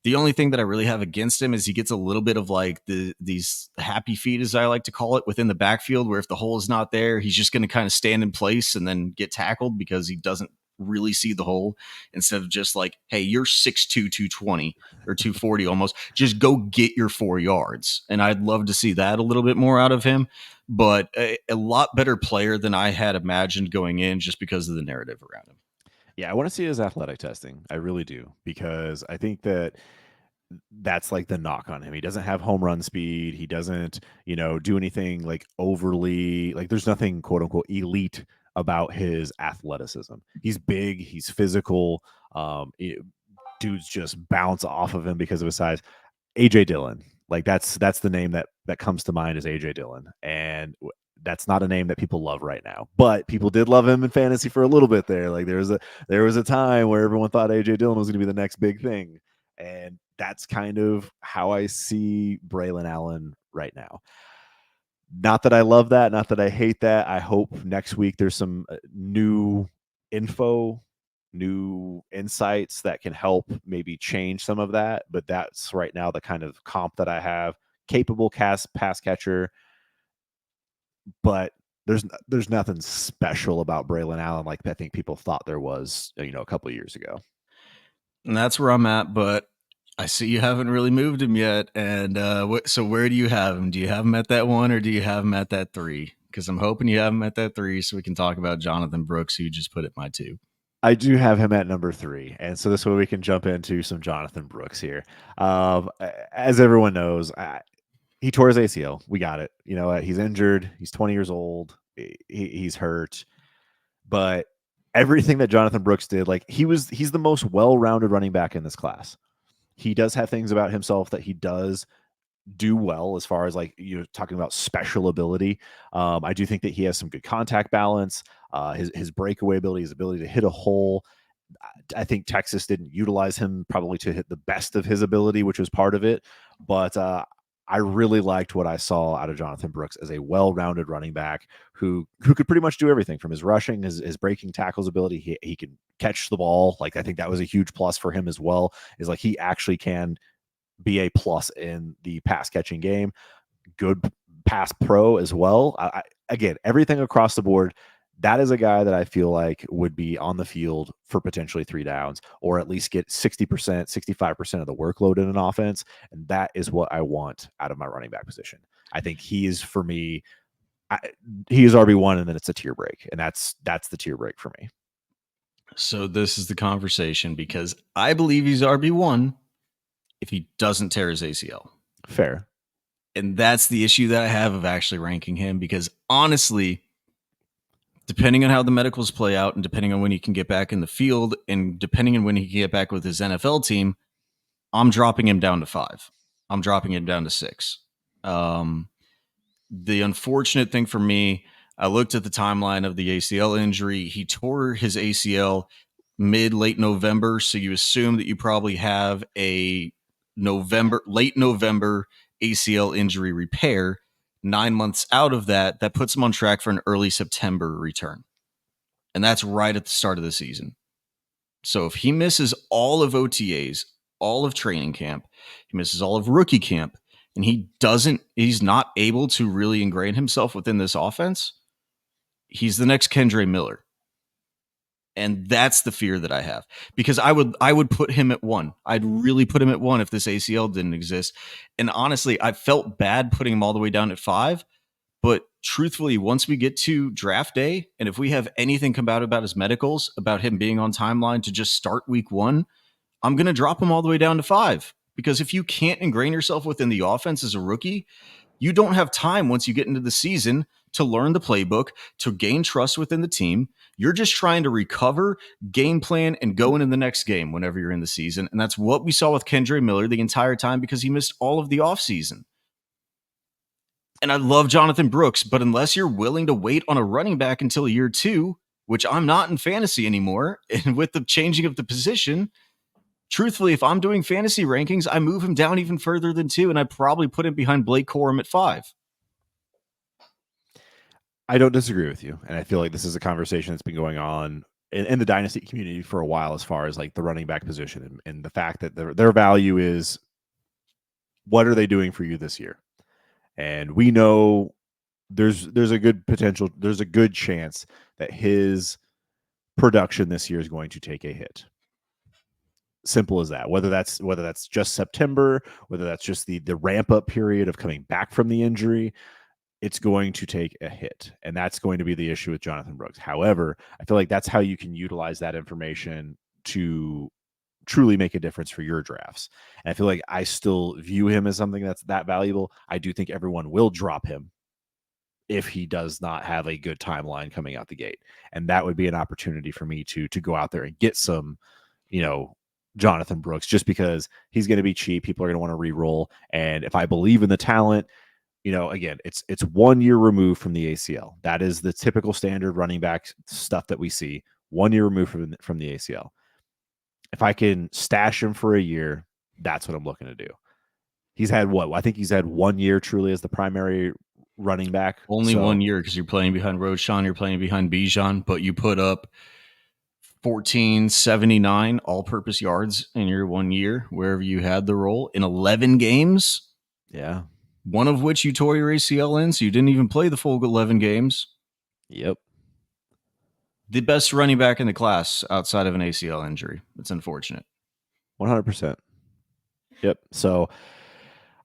The only thing that I really have against him is he gets a little bit of like these happy feet, as I like to call it, within the backfield, where if the hole is not there, he's just going to kind of stand in place and then get tackled because he doesn't really see the hole, instead of just like, hey, you're 6'2", 220 or 240 almost. Just go get your 4 yards. And I'd love to see that a little bit more out of him, but a lot better player than I had imagined going in just because of the narrative around him. Yeah, I want to see his athletic testing. I really do, because I think that that's like the knock on him. He doesn't have home run speed. He doesn't, do anything like overly, like there's nothing quote unquote elite about his athleticism. He's big, he's physical. Dudes just bounce off of him because of his size. AJ Dillon, like that's the name that comes to mind is AJ Dillon, and that's not a name that people love right now. But people did love him in fantasy for a little bit there. Like there was a time where everyone thought AJ Dillon was going to be the next big thing, and that's kind of how I see Braylon Allen right now. Not that I love that, not that I hate that. I hope next week there's some new info, new insights that can help maybe change some of that. But that's right now the kind of comp that I have. Capable pass catcher, but there's nothing special about Braylon Allen like I think people thought there was, a couple of years ago. And that's where I'm at, but I see you haven't really moved him yet. And so where do you have him? Do you have him at that 1 or do you have him at that 3? Because I'm hoping you have him at that 3 so we can talk about Jonathan Brooks, who you just put at my 2. I do have him at number 3, and so this way we can jump into some Jonathan Brooks here. As everyone knows, he tore his ACL. We got it. He's injured. He's 20 years old. He's hurt. But everything that Jonathan Brooks did, like he's the most well-rounded running back in this class. He does have things about himself that he does do well as far as like talking about special ability. I do think that he has some good contact balance. His breakaway ability, his ability to hit a hole. I think Texas didn't utilize him probably to hit the best of his ability, which was part of it. But I really liked what I saw out of Jonathan Brooks as a well-rounded running back who could pretty much do everything from his rushing, his breaking tackles ability. He can catch the ball. Like I think that was a huge plus for him as well. Is like he actually can be a plus in the pass catching game. Good pass pro as well. Again, everything across the board. That is a guy that I feel like would be on the field for potentially 3 downs or at least get 60%, 65% of the workload in an offense. And that is what I want out of my running back position. I think he is for me. He is RB1 and then it's a tier break. And that's the tier break for me. So this is the conversation because I believe he's RB1 if he doesn't tear his ACL. Fair. And that's the issue that I have of actually ranking him because honestly, depending on how the medicals play out and depending on when he can get back in the field and depending on when he can get back with his NFL team, I'm dropping him down to 5. I'm dropping him down to 6. The unfortunate thing for me, I looked at the timeline of the ACL injury. He tore his ACL late November. So you assume that you probably have a late November ACL injury repair. 9 months out of that, that puts him on track for an early September return. And that's right at the start of the season. So if he misses all of OTAs, all of training camp, he misses all of rookie camp, and he's not able to really ingrain himself within this offense, he's the next Kendre Miller. And that's the fear that I have because I would put him at 1. I'd really put him at 1 if this ACL didn't exist. And honestly, I felt bad putting him all the way down at 5. But truthfully, once we get to draft day, and if we have anything come out about his medicals, about him being on timeline to just start week 1, I'm going to drop him all the way down to 5. Because if you can't ingrain yourself within the offense as a rookie, you don't have time once you get into the season to learn the playbook, to gain trust within the team. You're just trying to recover, game plan, and go into the next game whenever you're in the season. And that's what we saw with Kendre Miller the entire time because he missed all of the offseason. And I love Jonathan Brooks, but unless you're willing to wait on a running back until year 2, which I'm not in fantasy anymore, and with the changing of the position, truthfully, if I'm doing fantasy rankings, I move him down even further than 2, and I probably put him behind Blake Corum at 5. I don't disagree with you. And I feel like this is a conversation that's been going on in the dynasty community for a while as far as like the running back position and the fact that their value is what are they doing for you this year? And we know there's a good potential, there's a good chance that his production this year is going to take a hit. Simple as that. Whether that's just September, whether that's just the ramp up period of coming back from the injury, it's going to take a hit. And that's going to be the issue with Jonathan Brooks. However, I feel like that's how you can utilize that information to truly make a difference for your drafts. And I feel like I still view him as something that's that valuable. I do think everyone will drop him if he does not have a good timeline coming out the gate. And that would be an opportunity for me to go out there and get some, Jonathan Brooks, just because he's going to be cheap. People are going to want to re-roll. And if I believe in the talent, again, it's 1 year removed from the ACL. That is the typical standard running back stuff that we see. 1 year removed from the ACL. If I can stash him for a year, that's what I'm looking to do. He's had what? I think he's had 1 year truly as the primary running back. Only 1 year because you're playing behind Roshan, you're playing behind Bijan, but you put up 1479 all-purpose yards in your 1 year wherever you had the role in 11 games. Yeah. One of which you tore your ACL in, so you didn't even play the full 11 games. Yep. The best running back in the class outside of an ACL injury. It's unfortunate. 100%. Yep. So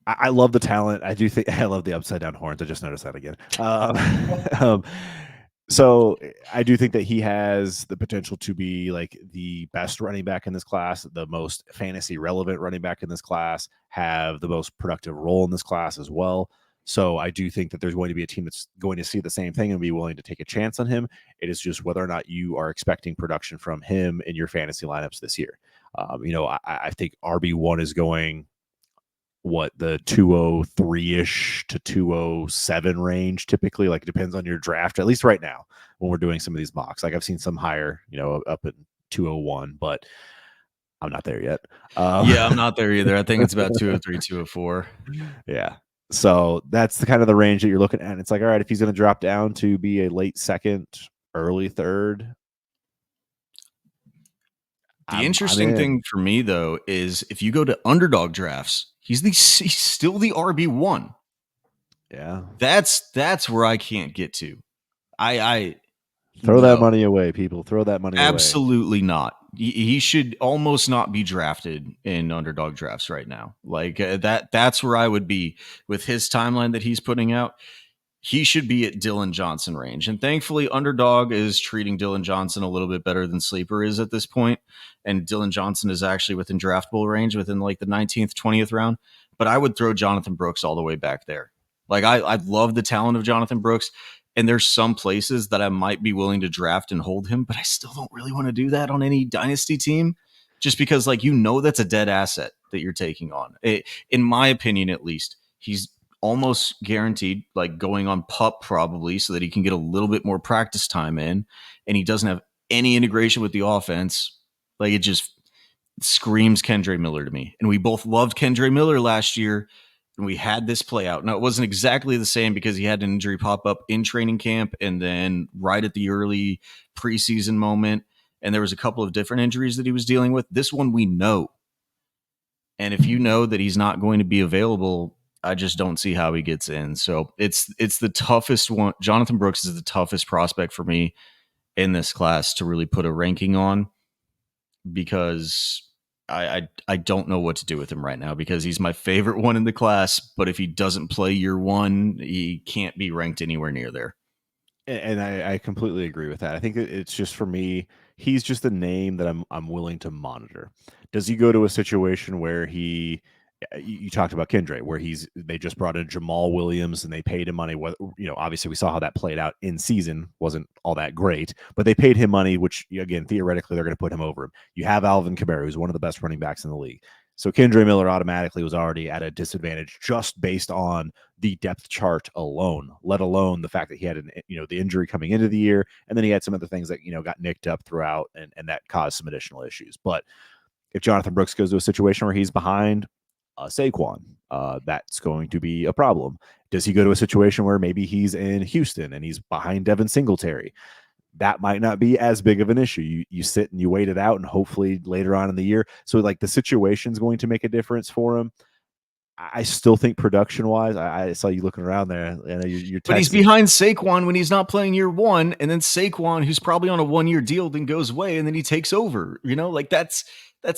I love the talent. I do think I love the upside down horns. I just noticed that again. um, so I do think that he has the potential to be like the best running back in this class, the most fantasy relevant running back in this class, have the most productive role in this class as well. So I do think that there's going to be a team that's going to see the same thing and be willing to take a chance on him. It is just whether or not you are expecting production from him in your fantasy lineups this year. I think RB1 is going the 203-ish to 207 range typically. Like, it depends on your draft, at least right now when we're doing some of these mocks. Like, I've seen some higher, up at 201, but I'm not there yet. Yeah, I'm not there either. I think it's about 203, 204. Yeah. So that's the kind of the range that you're looking at. It's like, all right, if he's going to drop down to be a late second, early third. The interesting thing for me, though, is if you go to underdog drafts, he's still the RB1. Yeah. That's where I can't get to. I throw that money away, people. Throw that money away. Absolutely not. He should almost not be drafted in underdog drafts right now. Like that's where I would be with his timeline that he's putting out. He should be at Dylan Johnson range. And thankfully, Underdog is treating Dylan Johnson a little bit better than Sleeper is at this point. And Dylan Johnson is actually within draftable range within like the 19th, 20th round. But I would throw Jonathan Brooks all the way back there. Like I love the talent of Jonathan Brooks. And there's some places that I might be willing to draft and hold him, but I still don't really want to do that on any dynasty team. Just because, like, that's a dead asset that you're taking on. In my opinion, at least, he's almost guaranteed like going on pup probably so that he can get a little bit more practice time in, and he doesn't have any integration with the offense. Like, it just screams Kendre Miller to me. And we both loved Kendre Miller last year, and we had this play out. Now, it wasn't exactly the same because he had an injury pop up in training camp and then right at the early preseason moment, and there was a couple of different injuries that he was dealing with. This one we know. And if you know that he's not going to be available, I just don't see how he gets in. So it's the toughest one. Jonathan Brooks is the toughest prospect for me in this class to really put a ranking on, because I don't know what to do with him right now, because he's my favorite one in the class. But if he doesn't play year one, he can't be ranked anywhere near there. And I completely agree with that. I think it's just, for me, he's just a name that I'm willing to monitor. Does he go to a situation where you talked about Kendre, where they just brought in Jamal Williams and they paid him money. Obviously we saw how that played out in season, wasn't all that great, but they paid him money, which again, theoretically they're going to put him over him. You have Alvin Kamara, who's one of the best running backs in the league. So Kendre Miller automatically was already at a disadvantage just based on the depth chart alone, let alone the fact that he had the injury coming into the year, and then he had some other things that got nicked up throughout, and that caused some additional issues. But if Jonathan Brooks goes to a situation where he's behind Saquon, that's going to be a problem. Does he go to a situation where maybe he's in Houston and he's behind Devin Singletary? That might not be as big of an issue. You sit and you wait it out, and hopefully later on in the year. So like the situation's going to make a difference for him. I still think production-wise, I saw you looking around there. You're but he's behind Saquon when he's not playing year one, and then Saquon, who's probably on a 1-year deal, then goes away, and then he takes over. Like that's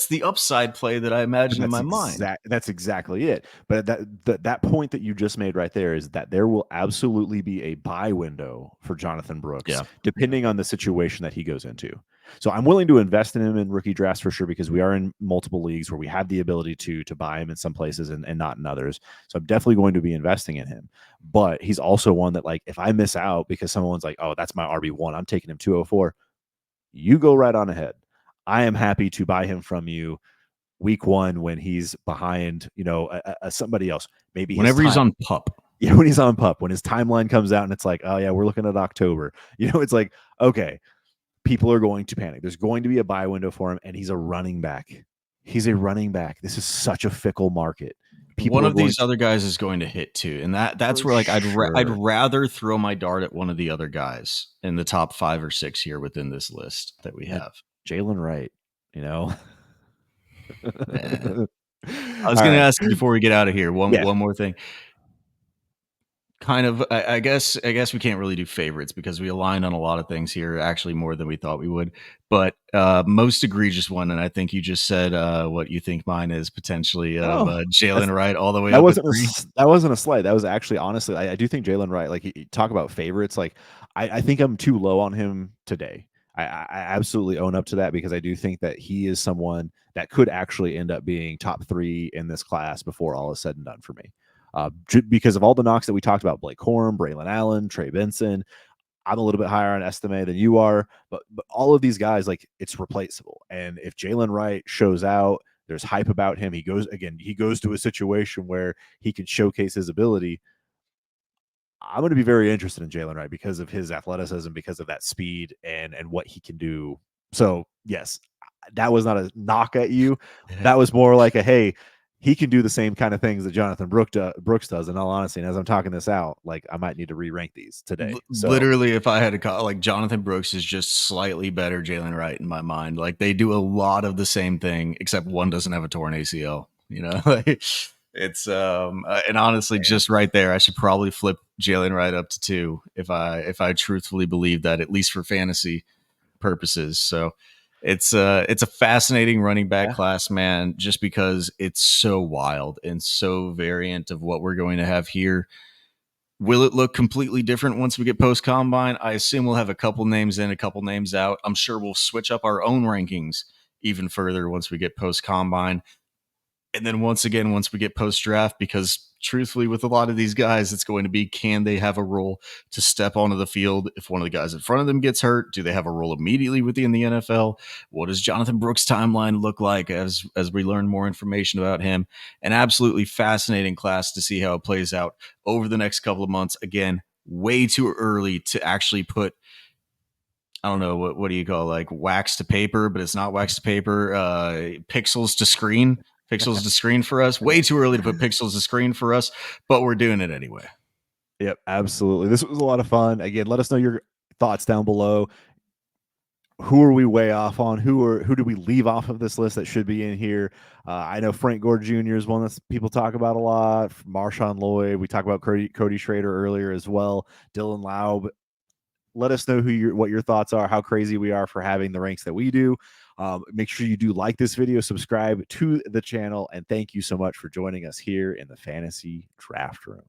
the upside play that I imagine in my mind. That's exactly it. But that point that you just made right there is that there will absolutely be a buy window for Jonathan Brooks, depending on the situation that he goes into. So I'm willing to invest in him in rookie drafts for sure, because we are in multiple leagues where we have the ability to buy him in some places and not in others. So I'm definitely going to be investing in him. But he's also one that, like, if I miss out because someone's like, oh, that's my RB1, I'm taking him 204, you go right on ahead. I am happy to buy him from you week 1 when he's behind, somebody else. Maybe his Whenever he's time. on pup. Yeah, when he's on pup, when his timeline comes out and it's like, oh yeah, we're looking at October. It's like, okay, people are going to panic. There's going to be a buy window for him, and he's a running back. He's a running back. This is such a fickle market. People One are of going these other guys is going to hit too, and that's for where, like, I'd sure. rather throw my dart at one of the other guys in the top 5 or 6 here within this list that we Yeah, have. Jalen Wright, Eh. I was All going to right. ask you before we get out of here Yeah. one more thing. Kind of, I guess we can't really do favorites because we aligned on a lot of things here, actually more than we thought we would. But most egregious one, and I think you just said what you think mine is potentially of Oh, that's Jalen Wright all the way that up at wasn't a 3. that wasn't a slight. That was actually, honestly, I do think Jalen Wright. Like, you talk about favorites. Like, I think I'm too low on him today. I absolutely own up to that, because I do think that he is someone that could actually end up being top 3 in this class before all is said and done for me. Because of all the knocks that we talked about: Blake Corum, Braylon Allen, Trey Benson. I'm a little bit higher on Estime than you are, but all of these guys, like, it's replaceable. And if Jalen Wright shows out, there's hype about him. He goes to a situation where he can showcase his ability. I'm going to be very interested in Jalen Wright because of his athleticism, because of that speed and what he can do. So yes, that was not a knock at you. That was more like a, hey, he can do the same kind of things that Jonathan Brooks does. In all honesty, and as I'm talking this out, like, I might need to re-rank these today. So Literally, if I had to call, like, Jonathan Brooks is just slightly better Jalen Wright in my mind. Like, they do a lot of the same thing, except one doesn't have a torn ACL. Like, it's and honestly, just right there, I should probably flip Jalen Wright up to 2 if I truthfully believe that, at least for fantasy purposes. So it's a fascinating running back yeah, class, man, just because it's so wild and so variant of what we're going to have here. Will it look completely different once we get post combine? I assume we'll have a couple names in, a couple names out. I'm sure we'll switch up our own rankings even further once we get post combine. And then once again, once we get post draft, because truthfully, with a lot of these guys, it's going to be, can they have a role to step onto the field if one of the guys in front of them gets hurt? Do they have a role immediately within the NFL? What does Jonathan Brooks' timeline look like as we learn more information about him? An absolutely fascinating class to see how it plays out over the next couple of months. Again, way too early to actually put, I don't know, what do you call, like, wax to paper, but it's not wax to paper. Pixels to screen for us. Way too early to put pixels to screen for us, but we're doing it anyway. yep, absolutely. This was a lot of fun. Again, let us know your thoughts down below. Who are we way off on? Who do we leave off of this list that should be in here? I know Frank Gore Jr. is one that people talk about a lot. Marshawn Lloyd. We talked about Cody Schrader earlier as well. Dylan Laub. Let us know what your thoughts are, how crazy we are for having the ranks that we do. Make sure you do like this video, subscribe to the channel, and thank you so much for joining us here in the Fantasy Draft Room.